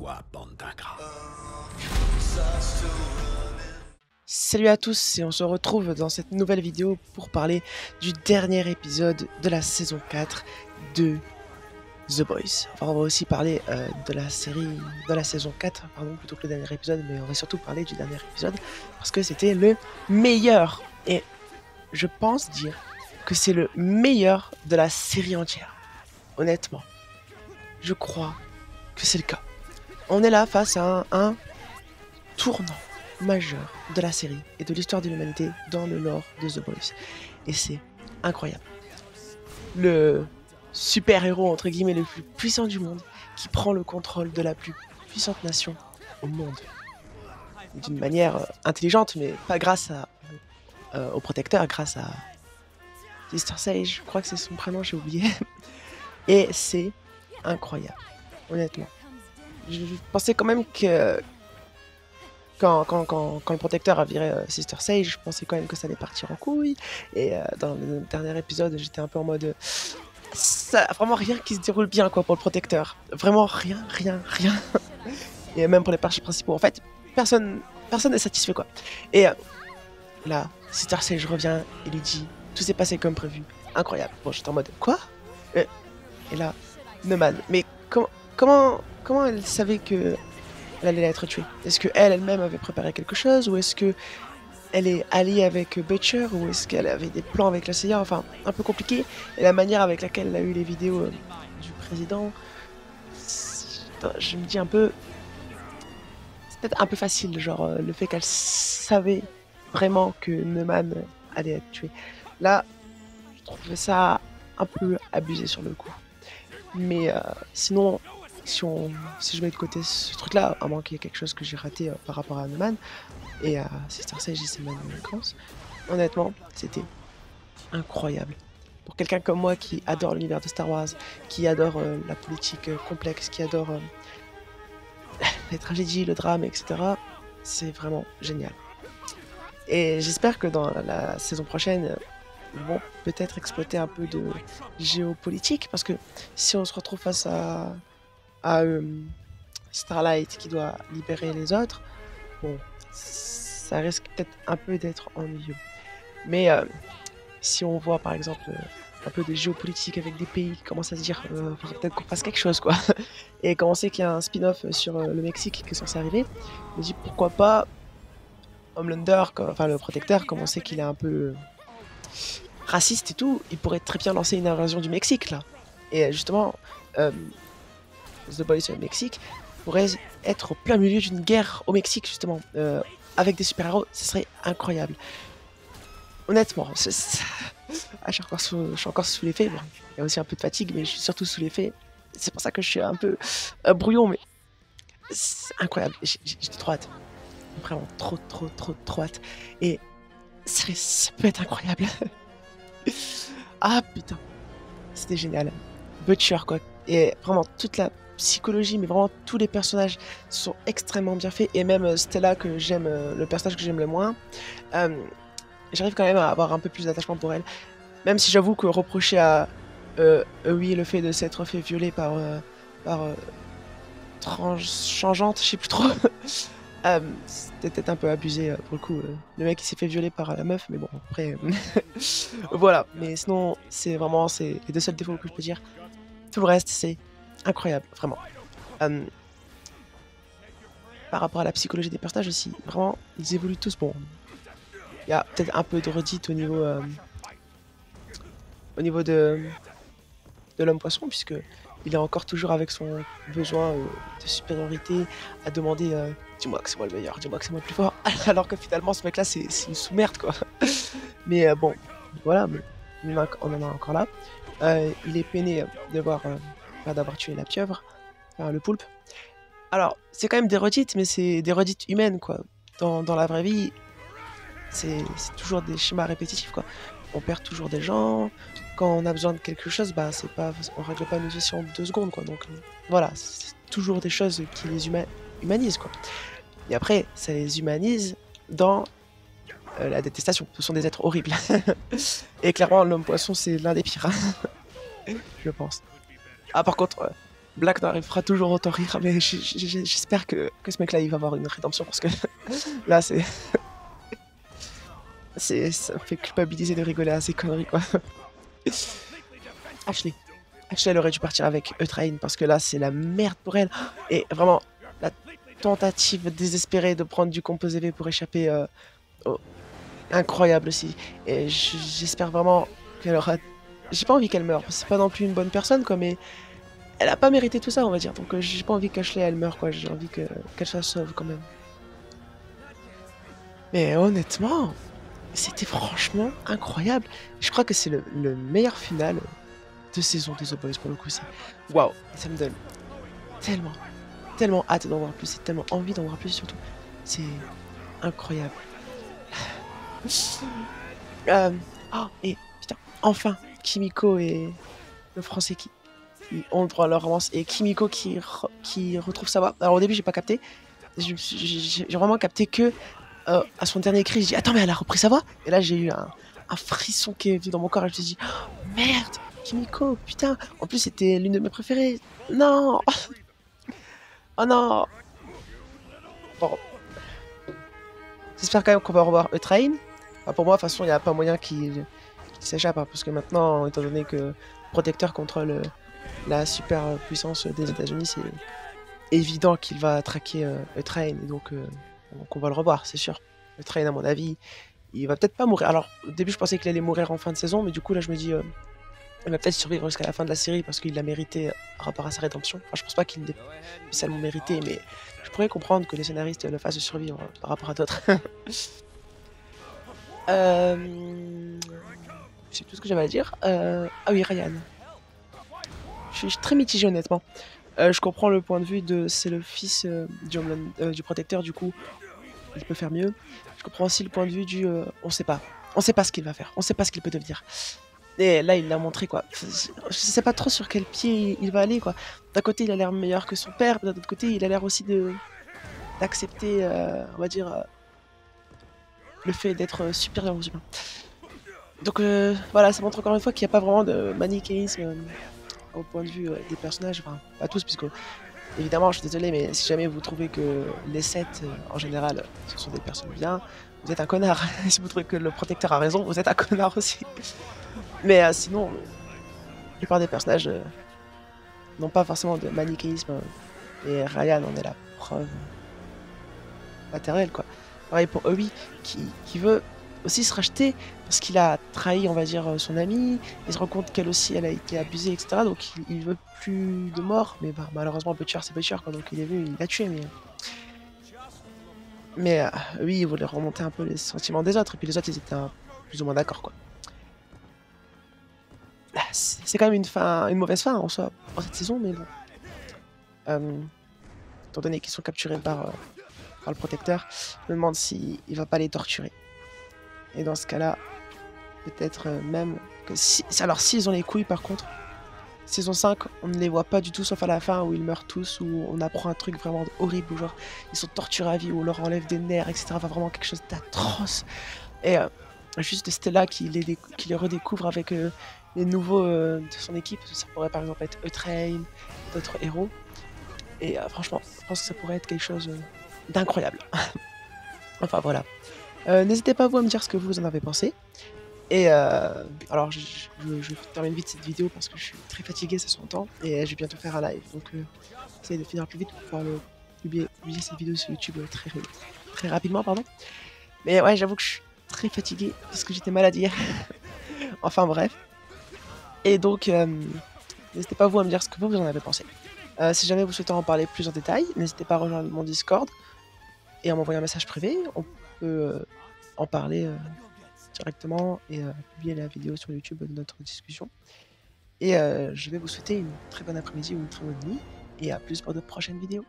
toi, bande d'ingrats. Salut à tous et on se retrouve dans cette nouvelle vidéo pour parler du dernier épisode de la saison 4 de The Boys. Enfin, on va aussi parler de la série, de la saison 4, pardon, plutôt que le dernier épisode, mais on va surtout parler du dernier épisode parce que c'était le meilleur. Et je pense dire que c'est le meilleur de la série entière. Honnêtement, je crois que c'est le cas. On est là face à un tournant majeur de la série et de l'histoire de l'humanité dans le lore de The Boys. Et c'est incroyable. Le super-héros, entre guillemets, le plus puissant du monde, qui prend le contrôle de la plus puissante nation au monde. D'une manière intelligente, mais pas grâce au protecteur, grâce à Sister Sage, je crois que c'est son prénom, j'ai oublié. Et c'est incroyable, honnêtement. Je pensais quand même que quand le protecteur a viré Sister Sage, je pensais quand même que ça allait partir en couille. Et dans le dernier épisode, j'étais un peu en mode... ça, vraiment rien qui se déroule bien quoi pour le protecteur. Vraiment rien. Et même pour les personnages principaux. En fait, personne n'est satisfait quoi. Et là, Sister Sage revient et lui dit tout s'est passé comme prévu. Incroyable. Bon, j'étais en mode quoi? Et là, Neumann. Mais comment elle savait que elle allait être tuée? Est-ce que elle-même avait préparé quelque chose, ou est-ce que elle est alliée avec Butcher, ou est-ce qu'elle avait des plans avec la CIA? Enfin, un peu compliqué. Et la manière avec laquelle elle a eu les vidéos du président, je me dis un peu, c'est peut-être un peu facile, genre le fait qu'elle savait vraiment que Neumann allait être tué. Là, je trouvais ça un peu abusé sur le coup. Mais sinon, si je mets de côté ce truc-là, à moins qu'il y ait quelque chose que j'ai raté par rapport à Neumann et à Sister Sage et ses manigances, honnêtement, c'était incroyable. Pour quelqu'un comme moi qui adore l'univers de Star Wars, qui adore la politique complexe, qui adore les tragédies, le drame, etc., c'est vraiment génial. Et j'espère que dans la saison prochaine, ils vont peut-être exploiter un peu de géopolitique, parce que si on se retrouve face à Starlight qui doit libérer les autres, bon, ça risque peut-être un peu d'être ennuyeux. Mais si on voit par exemple un peu de géopolitique avec des pays qui commencent à se dire faudrait peut-être qu'on fasse quelque chose quoi. Et quand on sait qu'il y a un spin-off sur le Mexique qui est censé arriver, je me dis pourquoi pas Homelander, enfin le protecteur, comme on sait qu'il est un peu raciste et tout, il pourrait très bien lancer une invasion du Mexique là. Et justement, The Boys au Mexique pourrait être au plein milieu d'une guerre au Mexique justement, avec des super-héros, ce serait incroyable. Honnêtement, je suis encore sous l'effet. Bon, il y a aussi un peu de fatigue, mais je suis surtout sous l'effet. C'est pour ça que je suis un peu brouillon, mais c'est incroyable. J'ai trop hâte. Vraiment trop hâte. Et ça peut être incroyable. Ah putain, c'était génial. Butcher quoi. Et vraiment toute la psychologie, mais vraiment tous les personnages sont extrêmement bien faits. Et même Stella, que j'aime, le personnage que j'aime le moins, j'arrive quand même à avoir un peu plus d'attachement pour elle. Même si j'avoue que reprocher à oui le fait de s'être fait violer par changeante, je sais plus trop. C'était peut-être un peu abusé pour le coup. Le mec il s'est fait violer par la meuf, mais bon après voilà. Mais sinon c'est vraiment les deux seuls défauts que je peux dire. Tout le reste c'est incroyable, vraiment. Par rapport à la psychologie des personnages aussi, vraiment ils évoluent tous. Bon, il y a peut-être un peu de redite au niveau de l'homme poisson, puisque il est encore toujours avec son besoin de supériorité à demander dis-moi que c'est moi le meilleur, dis-moi que c'est moi le plus fort, alors que finalement ce mec là c'est une sous-merde quoi. Mais bon, voilà, on en a encore là. Il est peiné d'avoir tué la pieuvre, enfin, le poulpe. Alors c'est quand même des redites, mais c'est des redites humaines quoi. Dans la vraie vie, c'est toujours des schémas répétitifs quoi. On perd toujours des gens. Quand on a besoin de quelque chose, bah on règle pas une situation en 2 secondes quoi. Donc voilà, c'est toujours des choses qui les humanisent quoi. Et après, ça les humanise dans la détestation. Ce sont des êtres horribles. Et clairement, l'homme poisson c'est l'un des pires, je pense. Ah par contre, Black n'arrivera toujours autant rire, mais j'espère que ce mec-là, il va avoir une rédemption, parce que là, ça me fait culpabiliser de rigoler à ces conneries, quoi. Ashley. Ashley, elle aurait dû partir avec Eutrain, parce que là, c'est la merde pour elle. Et vraiment, la tentative désespérée de prendre du composé V pour échapper, incroyable aussi. Et j'espère vraiment qu'elle aura... J'ai pas envie qu'elle meure, c'est pas non plus une bonne personne, quoi, mais... Elle a pas mérité tout ça, on va dire. Donc j'ai pas envie qu'Ashley elle meure, quoi. J'ai envie qu'elle soit sauve quand même. Mais honnêtement, c'était franchement incroyable. Je crois que c'est le meilleur final de saison de The Boys pour le coup. Waouh, ça me donne tellement hâte d'en voir plus. C'est tellement envie d'en voir plus surtout. C'est incroyable. Oh, et putain, enfin, Kimiko et le français qui ont le droit à leur romance, et Kimiko qui retrouve sa voix. Alors au début j'ai pas capté, j'ai vraiment capté que à son dernier cri, j'ai dit attends mais elle a repris sa voix, et là j'ai eu un frisson qui est venu dans mon corps et je me suis dit oh, merde, Kimiko, putain, en plus c'était l'une de mes préférées, non. Oh non. Bon, j'espère quand même qu'on va revoir Eutrain. Enfin, pour moi de toute façon il n'y a pas moyen qu'il s'échappe, hein, parce que maintenant étant donné que Protecteur contrôle la super puissance des États-Unis, c'est évident qu'il va traquer Eutrain, et donc on va le revoir, c'est sûr. Eutrain, à mon avis, il va peut-être pas mourir. Alors, au début, je pensais qu'il allait mourir en fin de saison, mais du coup, là, je me dis, il va peut-être survivre jusqu'à la fin de la série parce qu'il l'a mérité par rapport à sa rédemption. Enfin, je pense pas qu'il l'ait spécialement mérité, mais je pourrais comprendre que les scénaristes le fassent survivre par rapport à d'autres. C'est tout ce que j'avais à dire. Ah oui, Ryan. Je suis très mitigé, honnêtement. Je comprends le point de vue de c'est le fils du protecteur, du coup il peut faire mieux. Je comprends aussi le point de vue du on sait pas ce qu'il va faire, on sait pas ce qu'il peut devenir. Et là il l'a montré, quoi. Je sais pas trop sur quel pied il va aller, quoi. D'un côté il a l'air meilleur que son père, d'un autre côté il a l'air aussi d'accepter on va dire le fait d'être supérieur aux humains. Donc voilà, ça montre encore une fois qu'il n'y a pas vraiment de manichéisme au point de vue des personnages, enfin pas tous, puisque évidemment je suis désolé, mais si jamais vous trouvez que les 7 en général ce sont des personnes bien, vous êtes un connard. Si vous trouvez que le protecteur a raison, vous êtes un connard aussi. Mais sinon, la plupart des personnages n'ont pas forcément de manichéisme, et Ryan en est la preuve matérielle, quoi. Pareil pour Obi qui veut aussi se racheter parce qu'il a trahi, on va dire, son amie. Il se rend compte qu'elle aussi, elle a été abusée, etc. Donc il veut plus de mort, mais bah, malheureusement, Butcher, c'est Butcher, quoi. Donc il est venu, il l'a tué, mais oui, il voulait remonter un peu les sentiments des autres, et puis les autres, ils étaient plus ou moins d'accord, quoi. C'est quand même une mauvaise fin en soi pour cette saison, mais bon. Étant donné qu'ils sont capturés par le protecteur, je me demande s'il va pas les torturer. Et dans ce cas-là, peut-être même que alors s'ils ont les couilles, par contre, saison 5, on ne les voit pas du tout, sauf à la fin où ils meurent tous, où on apprend un truc vraiment horrible, où genre ils sont torturés à vie, où on leur enlève des nerfs, etc. Enfin, vraiment quelque chose d'atroce. Et juste Stella qui les redécouvre avec les nouveaux de son équipe. Ça pourrait par exemple être Eutrain, d'autres héros. Et franchement, je pense que ça pourrait être quelque chose d'incroyable. Enfin voilà. N'hésitez pas vous à me dire ce que vous en avez pensé. Et alors je termine vite cette vidéo parce que je suis très fatigué, ça s'entend. Et je vais bientôt faire un live. Donc j'essaie de finir plus vite pour pouvoir publier cette vidéo sur YouTube très rapidement, pardon. Mais ouais, j'avoue que je suis très fatigué parce que j'étais malade hier. Enfin bref. Et donc n'hésitez pas vous à me dire ce que vous en avez pensé. Si jamais vous souhaitez en parler plus en détail, n'hésitez pas à rejoindre mon Discord et à m'envoyer un message privé. On peut en parler directement et publier la vidéo sur YouTube de notre discussion. Et je vais vous souhaiter une très bonne après-midi ou une très bonne nuit, et à plus pour de prochaines vidéos.